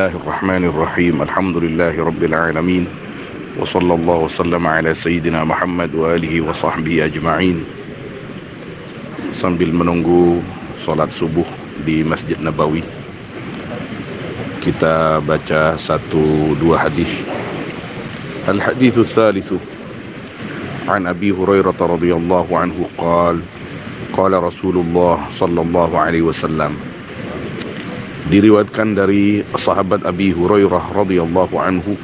الله الرحمن الرحيم الحمد لله رب العالمين وصلى الله وسلم على سيدنا Muhammad wa alihi wa sahbihi ajma'in. Sambil menunggu salat subuh di Masjid Nabawi, kita baca 1-2 hadis. Al-haditsu tsalitsu an Abi Hurairah radhiyallahu anhu qala Rasulullah sallallahu alaihi wasallam. Diriwayatkan dari sahabat Abi Hurairah radhiyallahu anhu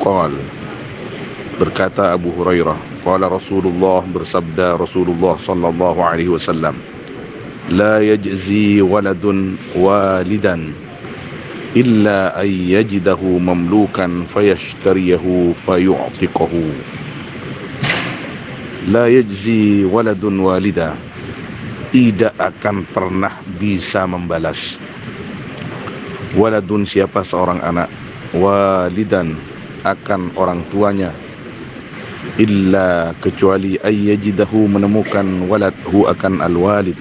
berkata Abu Hurairah, qala Rasulullah, bersabda Rasulullah sallallahu alaihi wasallam, la yajzi waladun walidan illa an yajidahu mamlukan fayashtariyahu fayu'tiqahu. La yajzi waladun walida, tidak akan pernah bisa membalas. Waladun, siapa seorang anak, walidan, akan orang tuanya, illa, kecuali ayyajidahu, menemukan, waladhu, akan alwalid,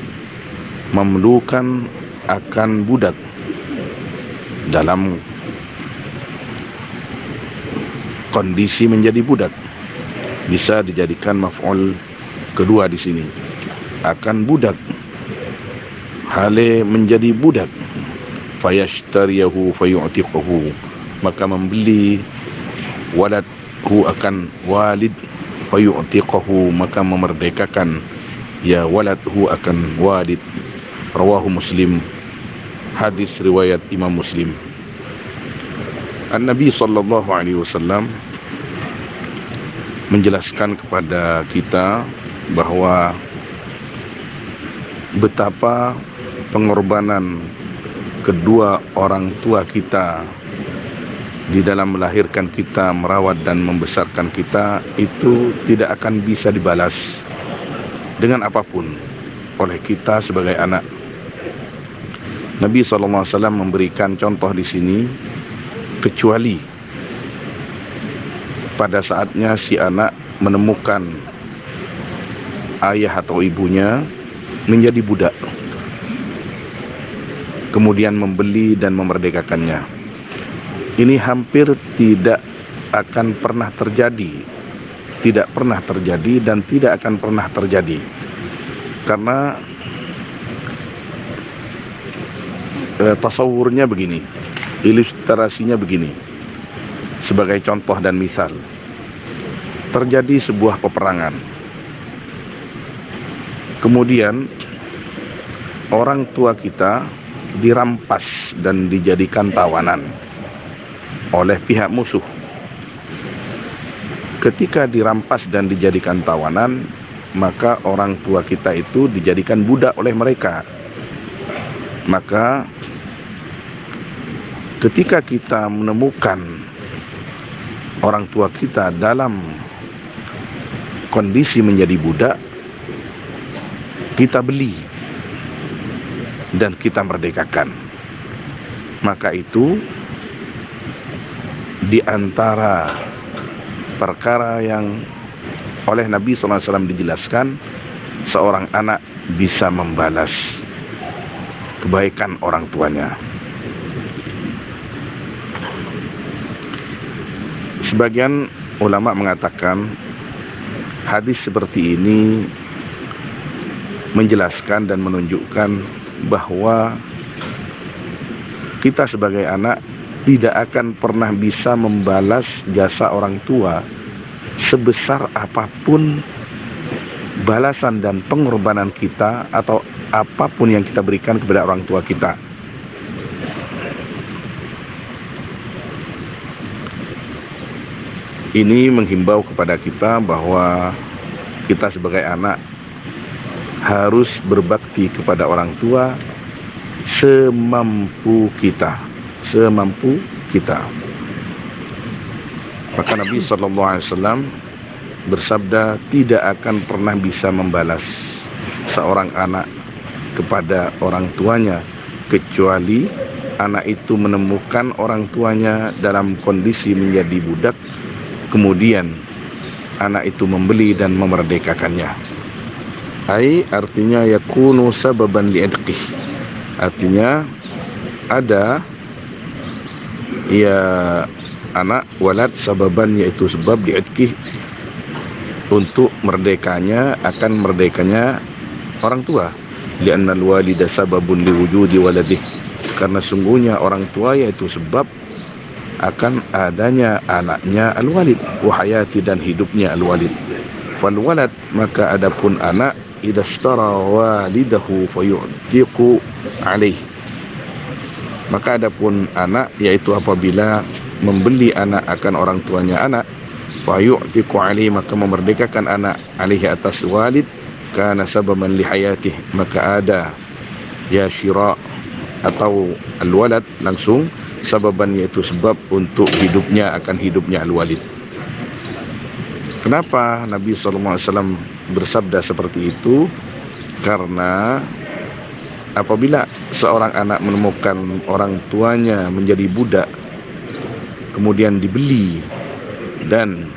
mamlukan, akan budak, dalam kondisi menjadi budak. Bisa dijadikan maf'ul kedua di sini, akan budak, hale menjadi budak. Fayashtariyahu fayu'tiquhu, maka membeli waladhu, akan walid, fayu'tiquhu, maka memerdekakan ya waladhu, akan walid. Rawahu Muslim, hadis riwayat Imam Muslim. An-Nabi sallallahu alaihi wasallam menjelaskan kepada kita bahwa betapa pengorbanan kedua orang tua kita di dalam melahirkan kita, merawat dan membesarkan kita, itu tidak akan bisa dibalas dengan apapun oleh kita sebagai anak. Nabi SAW memberikan contoh di sini, kecuali pada saatnya si anak menemukan ayah atau ibunya menjadi budak, kemudian membeli dan memerdekakannya. Ini hampir tidak akan pernah terjadi, tidak pernah terjadi dan tidak akan pernah terjadi, karena tasawurnya begini, ilustrasinya begini, sebagai contoh dan misal. Terjadi sebuah peperangan, kemudian orang tua kita dirampas dan dijadikan tawanan oleh pihak musuh. Ketika dirampas dan dijadikan tawanan, maka orang tua kita itu dijadikan budak oleh mereka. Maka ketika kita menemukan orang tua kita dalam kondisi menjadi budak, kita beli dan kita merdekakan. Maka itu di antara perkara yang oleh Nabi SAW dijelaskan, seorang anak bisa membalas kebaikan orang tuanya. Sebagian ulama mengatakan hadis seperti ini menjelaskan dan menunjukkan bahwa kita sebagai anak tidak akan pernah bisa membalas jasa orang tua sebesar apapun balasan dan pengorbanan kita atau apapun yang kita berikan kepada orang tua kita. Ini menghimbau kepada kita bahwa kita sebagai anak harus berbakti kepada orang tua semampu kita, semampu kita. Maka Nabi SAW bersabda, tidak akan pernah bisa membalas seorang anak kepada orang tuanya, kecuali anak itu menemukan orang tuanya dalam kondisi menjadi budak, kemudian anak itu membeli dan memerdekakannya. Artinya yakunu sababan li'idqih, artinya ada ya anak walad sababan, yaitu sebab di'idkih, untuk merdekanya, akan merdekanya orang tua. Li'anna al-walida sababun liwujudi waladih, karena sungguhnya orang tua yaitu sebab akan adanya anaknya al-walid, wahayati, dan hidupnya al-walid. Fal walad, maka adapun anak, idza ishtara walidahu fayu'tiqu alaih, maka adapun anak yaitu apabila membeli anak akan orang tuanya anak, fayu'tiqu alaih, maka memerdekakan anak alaihi, atas walid, kana sababan li hayatih, maka ada ya syira atau al-walad langsung sababan, yaitu sebab untuk hidupnya, akan hidupnya al-walid. Kenapa Nabi SAW bersabda seperti itu? Karena apabila seorang anak menemukan orang tuanya menjadi budak, kemudian dibeli dan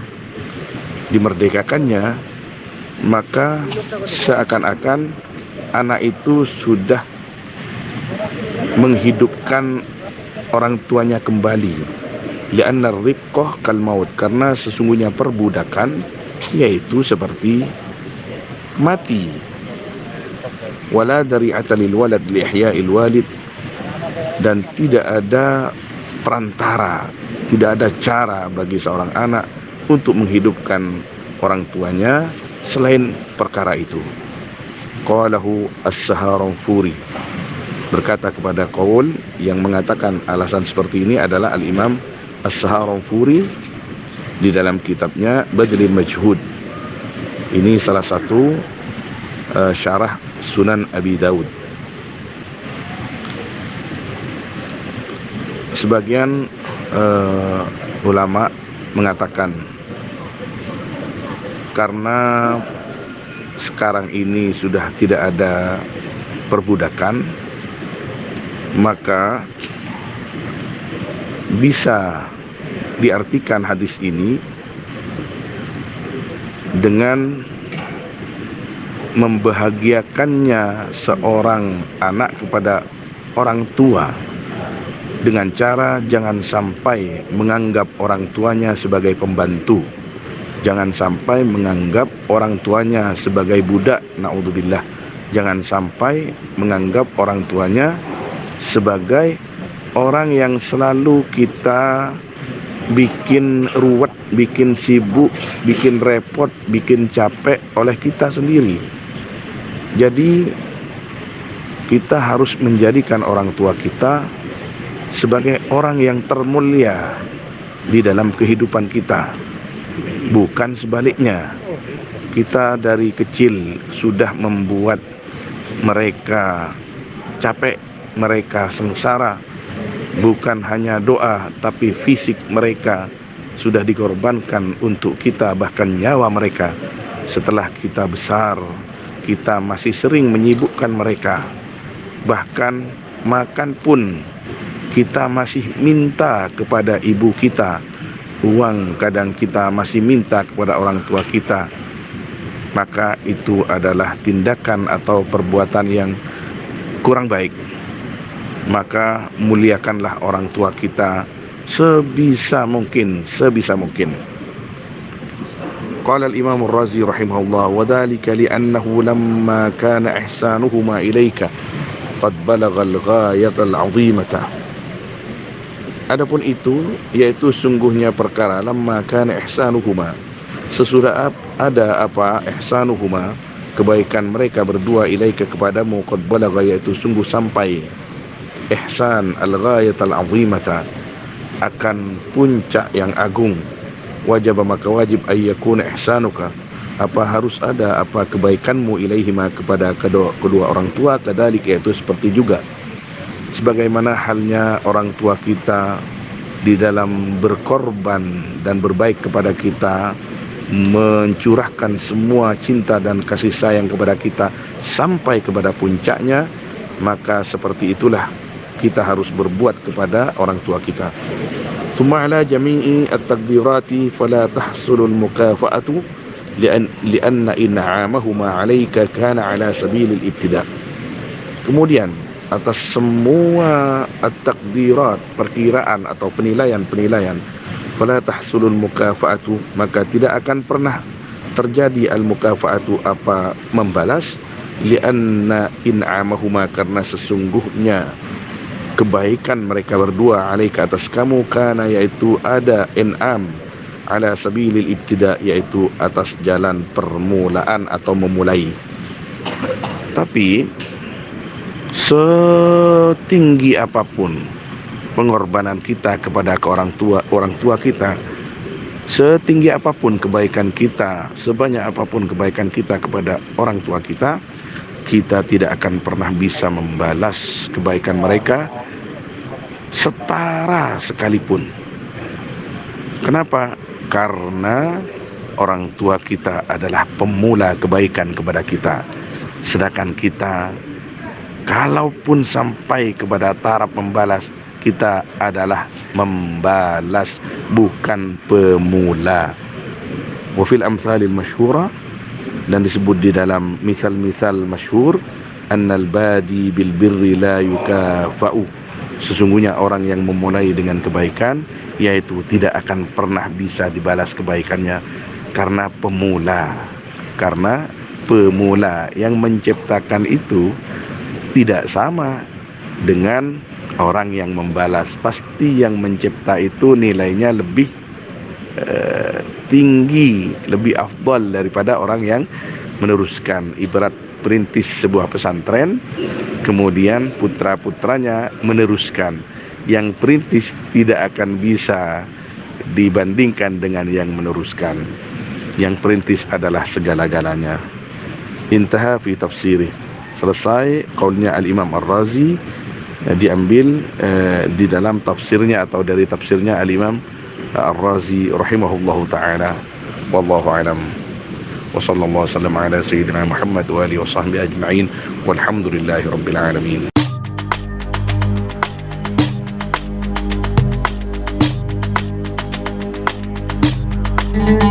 dimerdekakannya, maka seakan-akan anak itu sudah menghidupkan orang tuanya kembali. Li'anna ar-riqqah kal maut, karena sesungguhnya perbudakan yaitu seperti mati. Wala dari'ata lil walad li ihya'il walid, dan tidak ada perantara, tidak ada cara bagi seorang anak untuk menghidupkan orang tuanya selain perkara itu. Qalahu as-Saharanfuri, berkata kepada qaul yang mengatakan alasan seperti ini adalah al-Imam as-Saharanfuri di dalam kitabnya Badlil Majhud. Ini salah satu syarah Sunan Abi Daud. Sebagian ulama mengatakan karena sekarang ini sudah tidak ada perbudakan, maka bisa diartikan hadis ini dengan membahagiakannya seorang anak kepada orang tua dengan cara jangan sampai menganggap orang tuanya sebagai pembantu, jangan sampai menganggap orang tuanya sebagai budak, naudzubillah, jangan sampai menganggap orang tuanya sebagai orang yang selalu kita bikin ruwet, bikin sibuk, bikin repot, bikin capek oleh kita sendiri. Jadi kita harus menjadikan orang tua kita sebagai orang yang termulia di dalam kehidupan kita, bukan sebaliknya. Kita dari kecil sudah membuat mereka capek, mereka sengsara. Bukan hanya doa, tapi fisik mereka sudah dikorbankan untuk kita, bahkan nyawa mereka. Setelah kita besar, kita masih sering menyibukkan mereka. Bahkan makan pun kita masih minta kepada ibu kita. Uang kadang kita masih minta kepada orang tua kita. Maka itu adalah tindakan atau perbuatan yang kurang baik. Maka muliakanlah orang tua kita sebisa mungkin. Qala al-Imam Ar-Razi rahimahullah, wa dhalika li'annahu lamma kana ihsanuhuma ilayka qad balagha al-ghayata al-'azimata. Adapun itu yaitu sungguhnya perkara lamma kana ihsanuhuma, sesudah ada apa ihsanuhuma, kebaikan mereka berdua ilaika kepadamu, qad balagha, yaitu sungguh sampai ihsan al-ghayat al-'azimata, akan puncak yang agung. Wajib, maka wajib ayyakuna ihsanuka, apa harus ada apa kebaikanmu ilaihima kepada kedua orang tua, kadalik, yaitu seperti juga sebagaimana halnya orang tua kita di dalam berkorban dan berbaik kepada kita, mencurahkan semua cinta dan kasih sayang kepada kita sampai kepada puncaknya, maka seperti itulah kita harus berbuat kepada orang tua kita. Thumma ala jami'i at-taqdirati fala tahsulu al-mukafa'atu li'anna in'amahuma 'alayka kana 'ala sabil al-ibtida'. Kemudian atas semua at-taqdirat, perkiraan atau penilaian-penilaian, fala tahsulul mukafa'atu, maka tidak akan pernah terjadi al-mukafa'atu, apa membalas, lianna in'amahuma, karena sesungguhnya kebaikan mereka berdua, alaika atas kamu, kana yaitu ada in'am, ala sabilil ibtida, yaitu atas jalan permulaan atau memulai. Tapi setinggi apapun pengorbanan kita kepada orang tua kita, setinggi apapun kebaikan kita, sebanyak apapun kebaikan kita kepada orang tua kita, kita tidak akan pernah bisa membalas kebaikan mereka setara sekalipun. Kenapa? Karena orang tua kita adalah pemula kebaikan kepada kita, sedangkan kita, kalaupun sampai kepada taraf membalas, kita adalah membalas, bukan pemula. Wa fil amsalil masyhura, dan disebut di dalam misal-misal masyhur, annal badi bil birri la yukafa'u, sesungguhnya orang yang memulai dengan kebaikan, yaitu tidak akan pernah bisa dibalas kebaikannya, karena pemula. Karena pemula yang menciptakan itu tidak sama dengan orang yang membalas. Pasti yang mencipta itu nilainya lebih tinggi, lebih afdal daripada orang yang meneruskan. Ibarat perintis sebuah pesantren, kemudian putra-putranya meneruskan. Yang perintis tidak akan bisa dibandingkan dengan yang meneruskan. Yang perintis adalah segala-galanya. Intaha fi tafsirih. Selesai qaulnya Al-Imam Ar-Razi, diambil di dalam tafsirnya atau dari tafsirnya Al-Imam Ar-Razi rahimahullahu ta'ala. Wallahu alam. Wa sallallahu wasallam ala sayyidina Muhammad wa alihi wa sahbihi ajma'in. Walhamdulillahi rabbil alamin. Thank you.